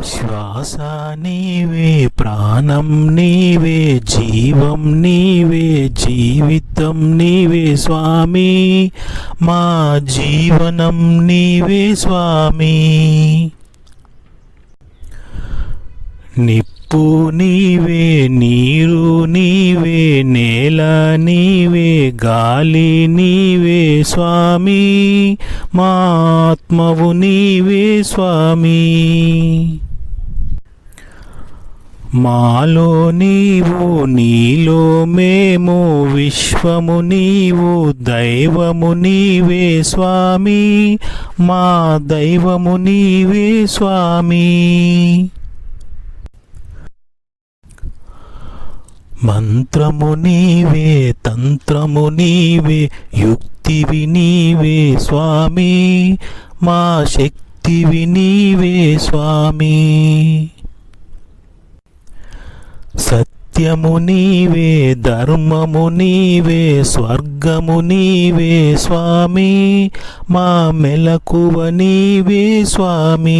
శ్వాస నీవే, ప్రాణం నీవే, జీవం నీవే, జీవితం నీవే స్వామి, మా జీవనం నీవే స్వామి. నిప్పు నీవే, నీరు నీవే, నేల నీవే, గాలి నీవే స్వామి, మా ఆత్మవు నీవే స్వామి. మాలో నీవు, నీలో మేము, విశ్వము నీవు, దైవము నీవే స్వామి, మా దైవము నీవే స్వామి. మంత్రము నీవే, తంత్రము నీవే, యుక్తివి నీవే స్వామి, మా శక్తివి నీవే స్వామి. సత్యము నీవే, ధర్మము నీవే, స్వర్గము నీవే స్వామి, మా మెలకువ నీవే స్వామి.